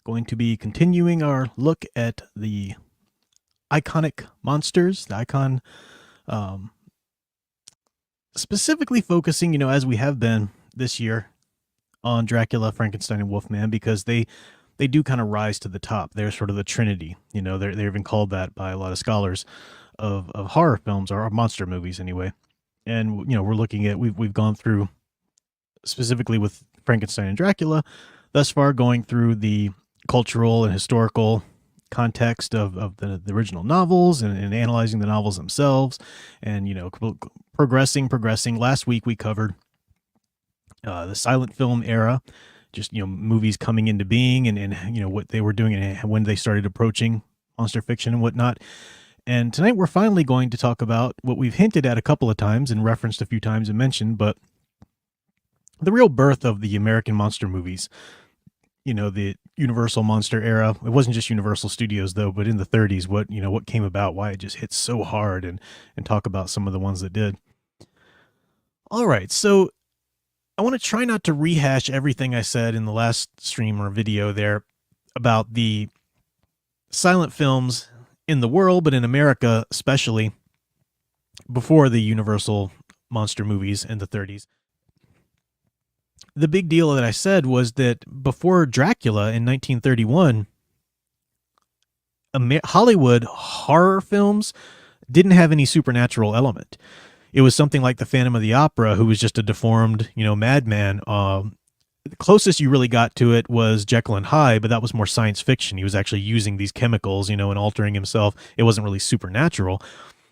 Going to be continuing our look at the iconic monsters, the icon, um, specifically focusing, as we have been this year on Dracula, Frankenstein, and Wolfman, because they do kind of rise to the top. They're sort of the trinity. They're even called that by a lot of scholars of horror films or monster movies anyway. And we're looking at we've gone through specifically with Frankenstein and Dracula thus far, going through the cultural and historical context of the original novels and analyzing the novels themselves, and progressing. Last week we covered the silent film era, just movies coming into being, and what they were doing and when they started approaching monster fiction and whatnot. And tonight we're finally going to talk about what we've hinted at a couple of times and referenced a few times and mentioned, but the real birth of the American monster movies. The Universal monster era. It wasn't just Universal Studios though, but in the 30s, what came about, why it just hit so hard, and talk about some of the ones that did. All right, so I want to try not to rehash everything I said in the last stream or video there about the silent films in the world, but in America especially, before the Universal monster movies in the 30s. The big deal that I said was that before Dracula in 1931, Hollywood horror films didn't have any supernatural element. It was something like the Phantom of the Opera, who was just a deformed, madman. The closest you really got to it was Jekyll and Hyde, but that was more science fiction. He was actually using these chemicals, and altering himself. It wasn't really supernatural.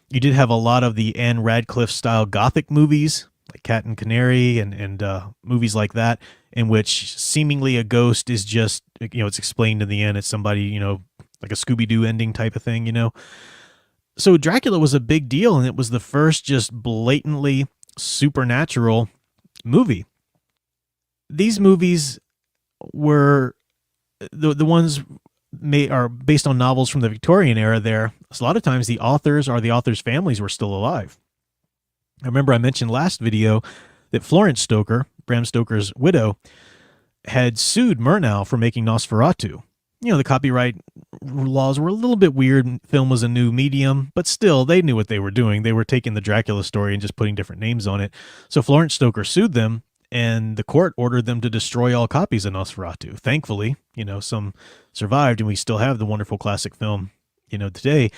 You did have a lot of the Anne Radcliffe style Gothic movies, like Cat and Canary and movies like that, in which seemingly a ghost is just, it's explained in the end. It's somebody, like a Scooby-Doo ending type of thing, So Dracula was a big deal, and it was the first just blatantly supernatural movie. These movies were the ones are based on novels from the Victorian era there. A lot of times the authors or the authors' families were still alive. I remember I mentioned last video that Florence Stoker, Bram Stoker's widow, had sued Murnau for making Nosferatu. The copyright laws were a little bit weird. Film was a new medium, but still, they knew what they were doing. They were taking the Dracula story and just putting different names on it. So Florence Stoker sued them, and the court ordered them to destroy all copies of Nosferatu. Thankfully, some survived, and we still have the wonderful classic film, today.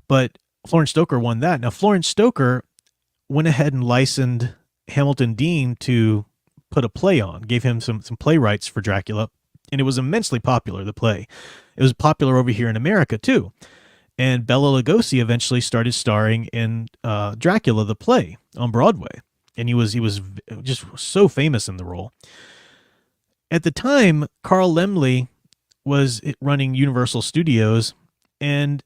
But Florence Stoker won that. Now, Florence Stoker went ahead and licensed Hamilton Dean to put a play on, gave him some playwrights for Dracula, and it was immensely popular, the play. It was popular over here in America, too. And Bela Lugosi eventually started starring in Dracula, the play, on Broadway. And he was just so famous in the role. At the time, Carl Laemmle was running Universal Studios, and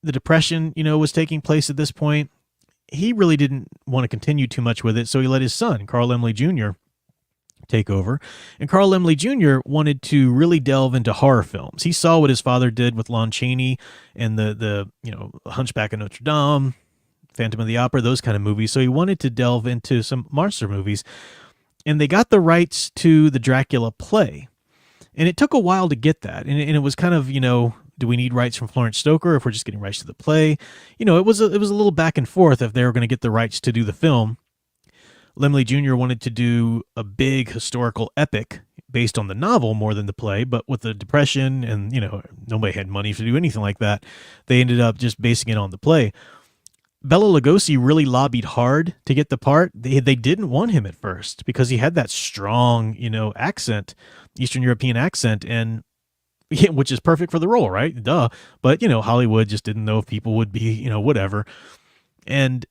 the Depression, was taking place at this point. He really didn't want to continue too much with it, so he let his son, Carl Laemmle Jr., take over. And Carl Laemmle Jr. wanted to really delve into horror films. He saw what his father did with Lon Chaney and the Hunchback of Notre Dame, Phantom of the Opera, those kind of movies. So he wanted to delve into some monster movies. And they got the rights to the Dracula play. And it took a while to get that. And it was kind of, do we need rights from Florence Stoker if we're just getting rights to the play? It was a little back and forth if they were going to get the rights to do the film. Laemmle Jr. wanted to do a big historical epic based on the novel more than the play, but with the Depression and, nobody had money to do anything like that, they ended up just basing it on the play. Bela Lugosi really lobbied hard to get the part. They didn't want him at first because he had that strong, accent, Eastern European accent, and which is perfect for the role, right? Duh. But, Hollywood just didn't know if people would be, whatever. And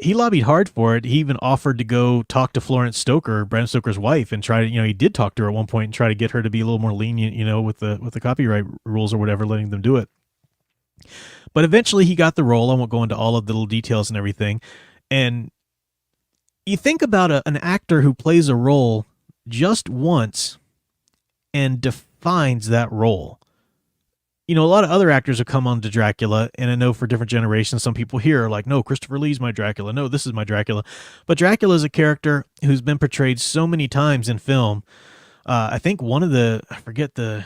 he lobbied hard for it. He even offered to go talk to Florence Stoker, Bram Stoker's wife, and try to, he did talk to her at one point and try to get her to be a little more lenient, with the copyright rules or whatever, letting them do it. But eventually he got the role. I won't go into all of the little details and everything. And you think about an actor who plays a role just once and defines that role. A lot of other actors have come on to Dracula, and I know for different generations, some people here are like, no, Christopher Lee's my Dracula. No, this is my Dracula. But Dracula is a character who's been portrayed so many times in film. I think one of the, I forget the,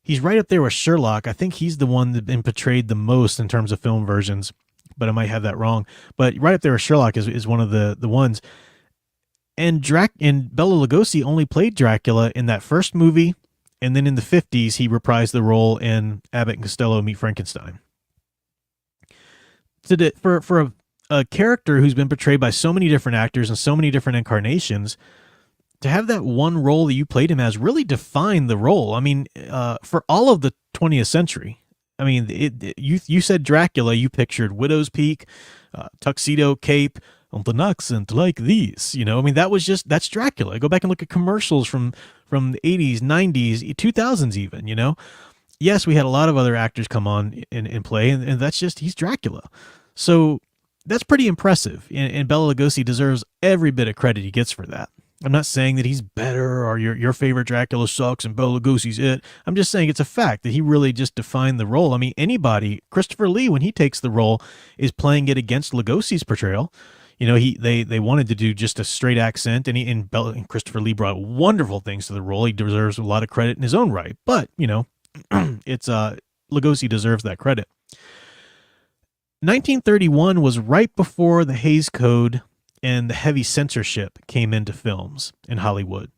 he's right up there with Sherlock. I think he's the one that's been portrayed the most in terms of film versions, but I might have that wrong. But right up there with Sherlock is one of the ones. And Bela Lugosi only played Dracula in that first movie, and then in the 50s he reprised the role in Abbott and Costello Meet Frankenstein. For a character who's been portrayed by so many different actors and so many different incarnations, to have that one role that you played him as really defined the role. I mean, for all of the 20th century, I mean, you said Dracula, you pictured widow's peak, tuxedo, cape, and an accent like these. You know, I mean, that's Dracula. Go back and look at commercials from the 80s, 90s, 2000s even, you know. Yes, we had a lot of other actors come on and play, and that's just, he's Dracula. So that's pretty impressive, and Bela Lugosi deserves every bit of credit he gets for that. I'm not saying that he's better or your favorite Dracula sucks and Bela Lugosi's it. I'm just saying it's a fact that he really just defined the role. I mean, anybody, Christopher Lee, when he takes the role, is playing it against Lugosi's portrayal. You know, they wanted to do just a straight accent, and Christopher Lee brought wonderful things to the role. He deserves a lot of credit in his own right, but you know, it's Lugosi deserves that credit. 1931 was right before the Hays Code and the heavy censorship came into films in Hollywood.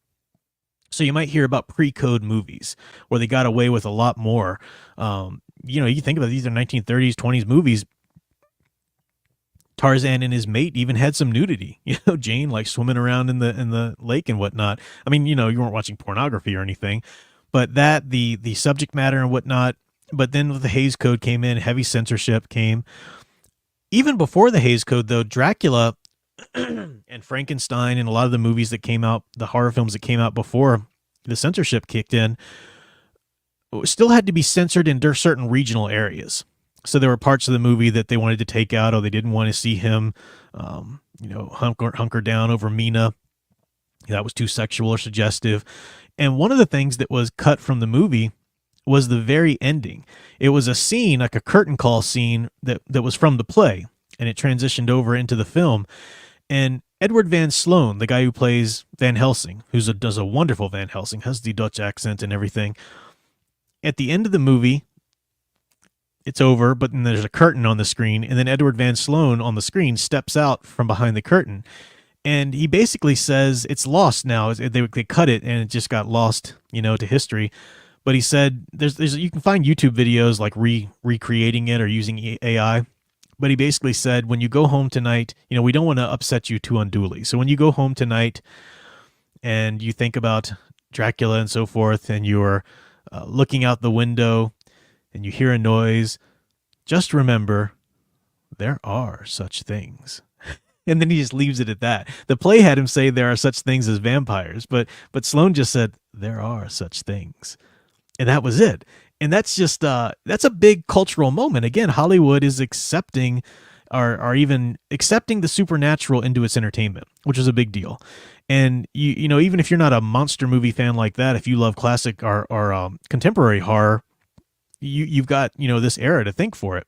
So you might hear about pre-code movies where they got away with a lot more. You know, you think about it, these are 1930s, 20s movies. Tarzan and his mate even had some nudity. You know, Jane like swimming around in the lake and whatnot. I mean, you know, you weren't watching pornography or anything, but that the subject matter and whatnot. But then the Hays Code came in, heavy censorship came. Even before the Hays Code, though, Dracula and Frankenstein and a lot of the movies that came out, the horror films that came out before the censorship kicked in, still had to be censored in certain regional areas. So there were parts of the movie that they wanted to take out, or they didn't want to see him, you know, hunker down over Mina. That was too sexual or suggestive. And one of the things that was cut from the movie was the very ending. It was a scene, like a curtain call scene that was from the play, and it transitioned over into the film. And Edward Van Sloan, the guy who plays Van Helsing, does a wonderful Van Helsing, has the Dutch accent and everything. At the end of the movie, it's over, but then there's a curtain on the screen, and then Edward Van Sloan on the screen steps out from behind the curtain, and he basically says it's lost now. They cut it, and it just got lost, you know, to history. But he said there's you can find YouTube videos like recreating it or using AI. But he basically said, when you go home tonight, you know, we don't want to upset you too unduly. So when you go home tonight and you think about Dracula and so forth, and you're looking out the window and you hear a noise, just remember there are such things. And then he just leaves it at that. The play had him say there are such things as vampires, but Sloan just said there are such things. And that was it. And that's just that's a big cultural moment. Again, Hollywood is accepting or even accepting the supernatural into its entertainment, which is a big deal. And you know, even if you're not a monster movie fan like that, if you love classic or contemporary horror, you've got, you know, this era to thank for it.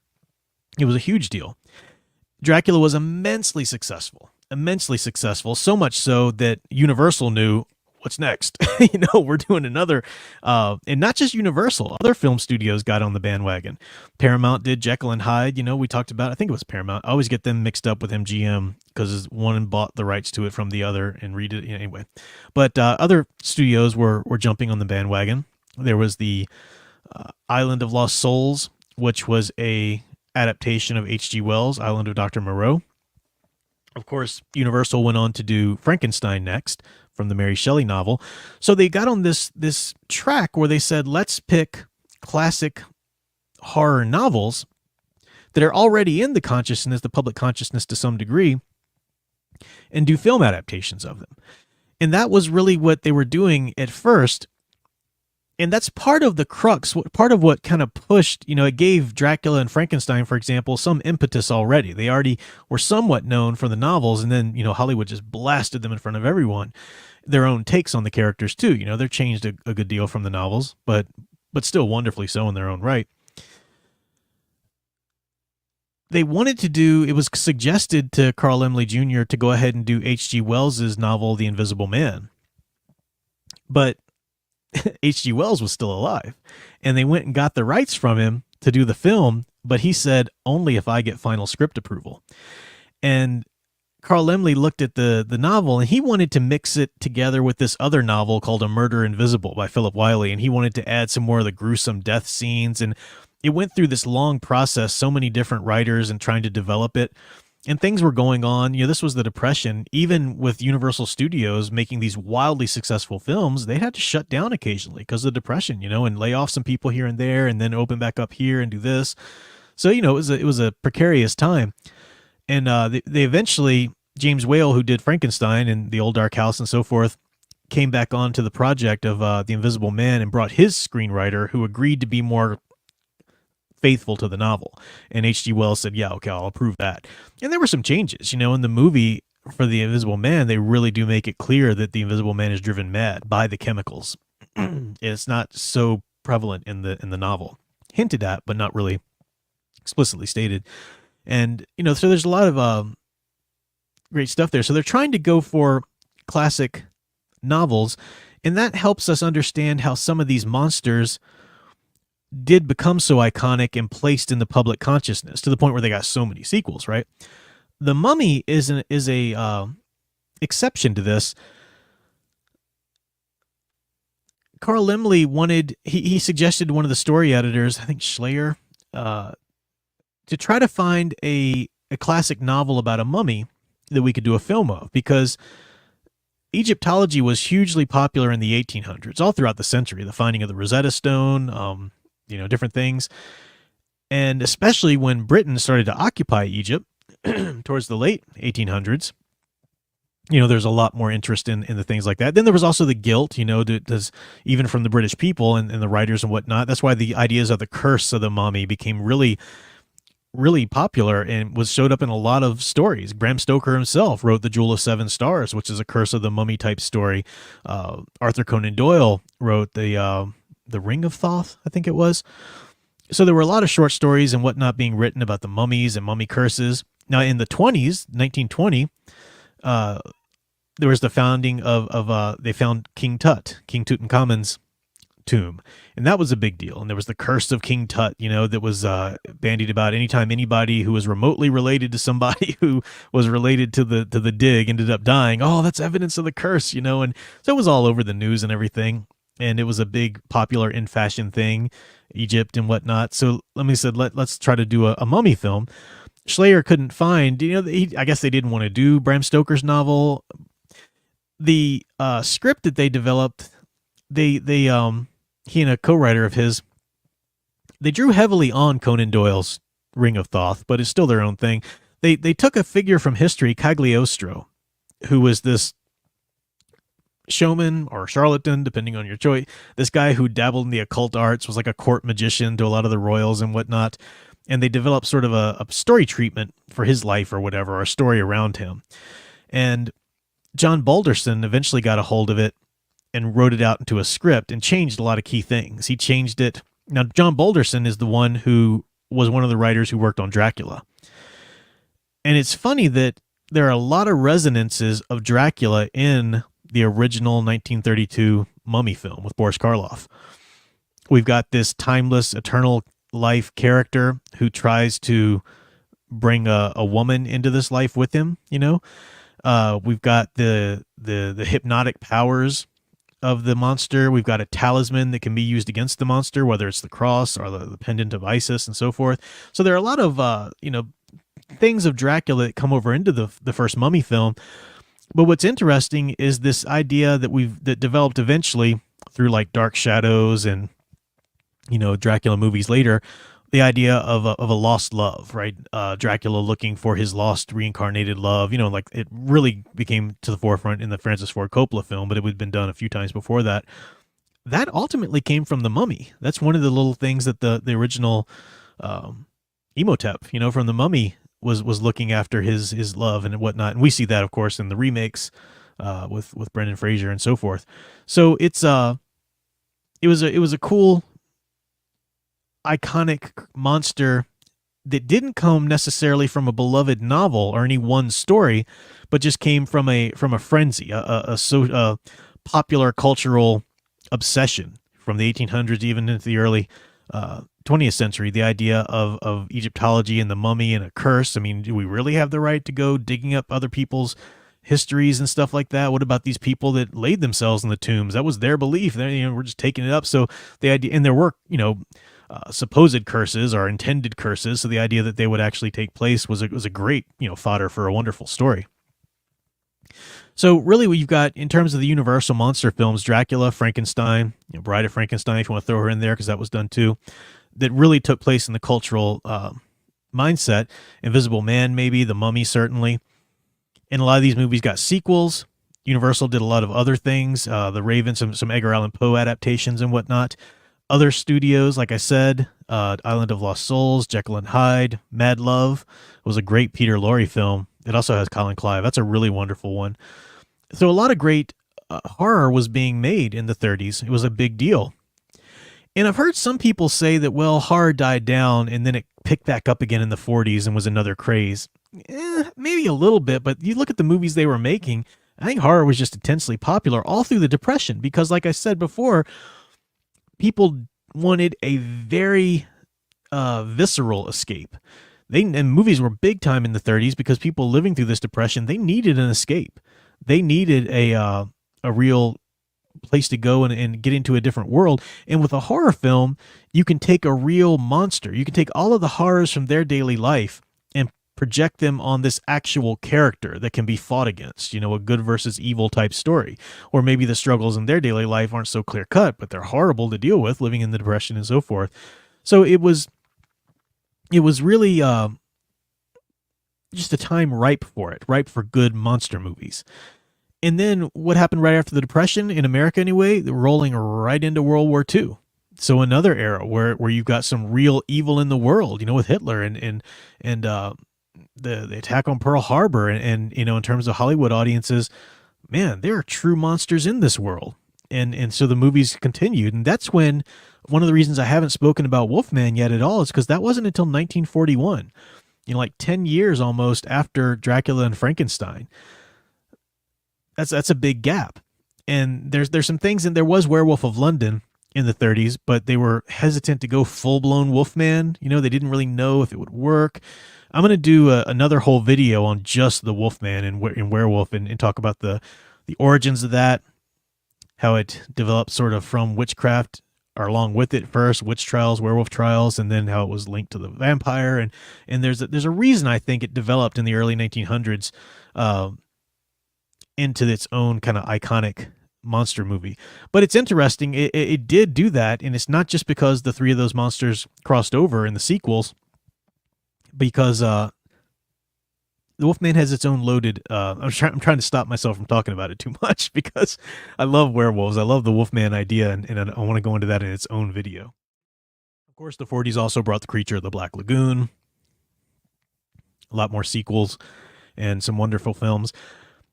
It was a huge deal. Dracula was immensely successful, so much so that Universal knew, what's next? You know, we're doing another, and not just Universal, other film studios got on the bandwagon. Paramount did Jekyll and Hyde. You know, we talked about, I think it was Paramount. I always get them mixed up with MGM because one bought the rights to it from the other and read it anyway. But other studios were jumping on the bandwagon. There was the Island of Lost Souls, which was a adaptation of H.G. Wells' Island of Dr. Moreau. Of course, Universal went on to do Frankenstein next from the Mary Shelley novel. So they got on this track where they said, let's pick classic horror novels that are already in the consciousness, the public consciousness to some degree, and do film adaptations of them. And that was really what they were doing at first. And that's part of the crux, part of what kind of pushed, you know, it gave Dracula and Frankenstein, for example, some impetus already. They already were somewhat known for the novels, and then, you know, Hollywood just blasted them in front of everyone. Their own takes on the characters, too. You know, they're changed a good deal from the novels, but still wonderfully so in their own right. They wanted to do, it was suggested to Carl Laemmle Jr. to go ahead and do H.G. Wells's novel, The Invisible Man. But H.G. Wells was still alive, and they went and got the rights from him to do the film, but he said, only if I get final script approval. And Carl Laemmle looked at the novel, and he wanted to mix it together with this other novel called A Murder Invisible by Philip Wiley, and he wanted to add some more of the gruesome death scenes, and it went through this long process, so many different writers and trying to develop it. And things were going on. This was the Depression. Even with Universal Studios making these wildly successful films, they had to shut down occasionally because of the Depression, and lay off some people here and there, and then open back up here and do this. So, it was a precarious time. And they eventually, James Whale, who did Frankenstein and The Old Dark House and so forth, came back onto the project of The Invisible Man and brought his screenwriter, who agreed to be more faithful to the novel. And H.G. Wells said, yeah, okay, I'll approve that. And there were some changes. In the movie for The Invisible Man, they really do make it clear that the Invisible Man is driven mad by the chemicals. It's not so prevalent in the novel. Hinted at, but not really explicitly stated. And, so there's a lot of great stuff there. So they're trying to go for classic novels, and that helps us understand how some of these monsters did become so iconic and placed in the public consciousness to the point where they got so many sequels, right? The Mummy is a exception to this. Carl Laemmle wanted, he suggested to one of the story editors, I think Schleyer, to try to find a classic novel about a mummy that we could do a film of, because Egyptology was hugely popular in the 1800s, all throughout the century, the finding of the Rosetta Stone, different things. And especially when Britain started to occupy Egypt towards the late 1800s, there's a lot more interest in the things like that. Then there was also the guilt, even from the British people and the writers and whatnot. That's why the ideas of the curse of the mummy became really, really popular and showed up in a lot of stories. Bram Stoker himself wrote The Jewel of Seven Stars, which is a curse of the mummy type story. Arthur Conan Doyle wrote the Ring of Thoth, I think it was. So there were a lot of short stories and whatnot being written about the mummies and mummy curses. Now in the 1920s, there was the founding they found King Tutankhamun's tomb, and that was a big deal. And there was the curse of King Tut, that was bandied about. Anytime anybody who was remotely related to somebody who was related to the dig ended up dying, oh, that's evidence of the curse, and so it was all over the news and everything. And it was a big, popular, in fashion thing, Egypt and whatnot. So Laemmle said, let's try to do a mummy film. Schleyer couldn't find, I guess they didn't want to do Bram Stoker's novel. The script that they developed, he and a co-writer of his, they drew heavily on Conan Doyle's Ring of Thoth, but it's still their own thing. They took a figure from history, Cagliostro, who was this showman or charlatan, depending on your choice. This guy who dabbled in the occult arts, was like a court magician to a lot of the royals and whatnot. And they developed sort of a story treatment for his life or whatever, or a story around him. And John Balderson eventually got a hold of it and wrote it out into a script and changed a lot of key things. He changed it. Now, John Balderson is the one who was one of the writers who worked on Dracula. And it's funny that there are a lot of resonances of Dracula in the original 1932 Mummy film with Boris Karloff. We've got this timeless, eternal life character who tries to bring a woman into this life with him, We've got the hypnotic powers of the monster. We've got a talisman that can be used against the monster, whether it's the cross or the pendant of Isis and so forth. So there are a lot of, things of Dracula that come over into the first Mummy film. But what's interesting is this idea that developed eventually through like Dark Shadows and, Dracula movies later, the idea of a lost love, right? Dracula looking for his lost reincarnated love, like it really became to the forefront in the Francis Ford Coppola film, but it had been done a few times before that. That ultimately came from The Mummy. That's one of the little things that the original Imhotep, from The Mummy was looking after his love and whatnot. And we see that, of course, in the remakes with Brendan Fraser and so forth. So it was a cool, iconic monster that didn't come necessarily from a beloved novel or any one story, but just came from a frenzy, a popular cultural obsession from the 1800s even into the early 20th century, the idea of Egyptology and the mummy and a curse. I mean, do we really have the right to go digging up other people's histories and stuff like that? What about these people that laid themselves in the tombs? That was their belief. We're just taking it up. So the idea, and there were, supposed curses or intended curses. So the idea that they would actually take place was a great, fodder for a wonderful story. So really what you've got in terms of the Universal monster films, Dracula, Frankenstein, Bride of Frankenstein, if you want to throw her in there, because that was done too, that really took place in the cultural mindset. Invisible Man, maybe, The Mummy, certainly. And a lot of these movies got sequels. Universal did a lot of other things, The Raven, some Edgar Allan Poe adaptations and whatnot. Other studios, like I said, Island of Lost Souls, Jekyll and Hyde, Mad Love was a great Peter Lorre film. It also has Colin Clive. That's a really wonderful one. So a lot of great horror was being made in the 30s. It was a big deal. And I've heard some people say that, well, horror died down and then it picked back up again in the 40s and was another craze. Maybe a little bit, but you look at the movies they were making, I think horror was just intensely popular all through the Depression because, like I said before, people wanted a very visceral escape. And movies were big time in the 30s because people living through this depression, they needed an escape. They needed a real place to go and get into a different world. And with a horror film, you can take a real monster. You can take all of the horrors from their daily life and project them on this actual character that can be fought against, a good versus evil type story. Or maybe the struggles in their daily life aren't so clear cut, but they're horrible to deal with living in the depression and so forth. So it was really just a time ripe for it, ripe for good monster movies. And then what happened right after the Depression, in America anyway, rolling right into World War II. So another era where you've got some real evil in the world, with Hitler and the attack on Pearl Harbor and in terms of Hollywood audiences, man, there are true monsters in this world. And so the movies continued. And that's when one of the reasons I haven't spoken about Wolfman yet at all is because that wasn't until 1941, like 10 years almost after Dracula and Frankenstein. That's a big gap. And there's some things, and there was Werewolf of London in the 30s, but they were hesitant to go full-blown Wolfman. They didn't really know if it would work. I'm going to do another whole video on just the Wolfman and Werewolf and talk about the origins of that, how it developed sort of from witchcraft or along with it first, witch trials, werewolf trials, and then how it was linked to the vampire. And there's a reason I think it developed in the early 1900s into its own kind of iconic monster movie. But it's interesting. It did do that. And it's not just because the three of those monsters crossed over in the sequels, because the Wolfman has its own loaded. I'm trying to stop myself from talking about it too much because I love werewolves. I love the Wolfman idea, and I want to go into that in its own video. Of course, the 40s also brought The Creature of the Black Lagoon, a lot more sequels, and some wonderful films.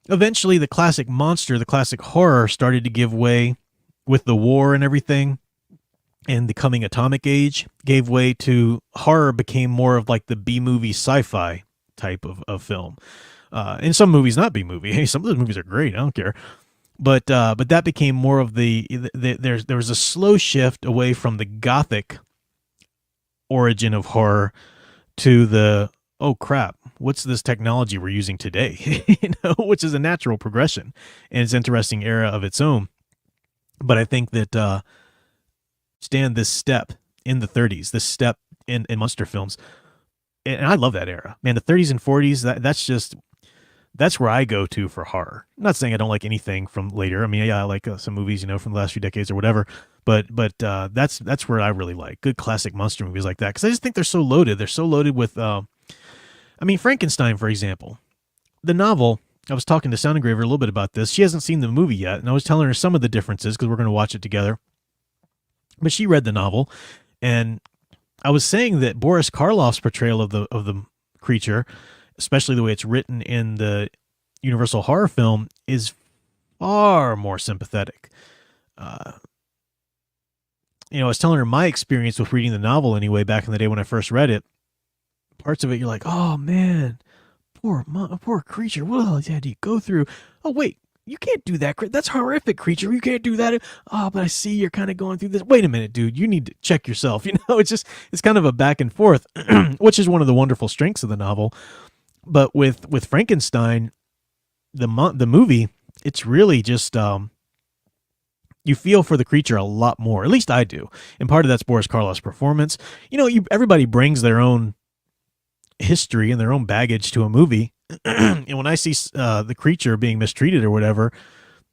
Eventually, the classic monster, the classic horror, started to give way with the war and everything. And the coming atomic age gave way to horror, became more of like the B-movie sci-fi type of film. And some movies not B-movie. Hey, some of those movies are great. I don't care. But that became more of there was a slow shift away from the gothic origin of horror to the, oh crap, what's this technology we're using today? Which is a natural progression, and it's an interesting era of its own. But I think that stand this step in the 30s, this step in monster films, and I love that era, man. The 30s and 40s, that's where I go to for horror. I'm not saying I don't like anything from later. I mean, yeah, I like some movies, from the last few decades or whatever. But that's where I really like good classic monster movies like that, because I just think they're so loaded. They're so loaded with, Frankenstein, for example, the novel. I was talking to Sound Engraver a little bit about this. She hasn't seen the movie yet, and I was telling her some of the differences because we're going to watch it together. But she read the novel, and I was saying that Boris Karloff's portrayal of the creature, especially the way it's written in the Universal horror film, is far more sympathetic. I was telling her my experience with reading the novel anyway back in the day when I first read it. Parts of it, you're like, oh man, poor creature. What had he go through? Oh wait, you can't do that. That's horrific, creature. You can't do that. Oh, but I see you're kind of going through this. Wait a minute, dude. You need to check yourself. It's kind of a back and forth, which is one of the wonderful strengths of the novel. But with Frankenstein, the movie, it's really just you feel for the creature a lot more. At least I do, and part of that's Boris Karloff's performance. Everybody brings their own history and their own baggage to a movie, and when I see the creature being mistreated or whatever,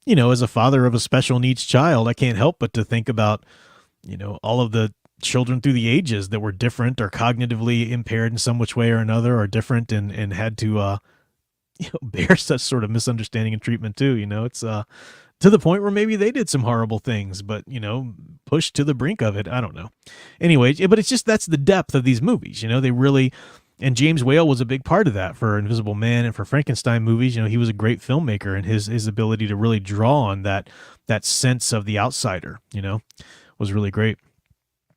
as a father of a special needs child, I can't help but to think about all of the children through the ages that were different or cognitively impaired in some which way or another, or different and had to bear such sort of misunderstanding and treatment too. It's to the point where maybe they did some horrible things, but pushed to the brink of it. I don't know. Anyway, but it's just, that's the depth of these movies. They really, and James Whale was a big part of that for Invisible Man and for Frankenstein movies. He was a great filmmaker, and his ability to really draw on that sense of the outsider, was really great.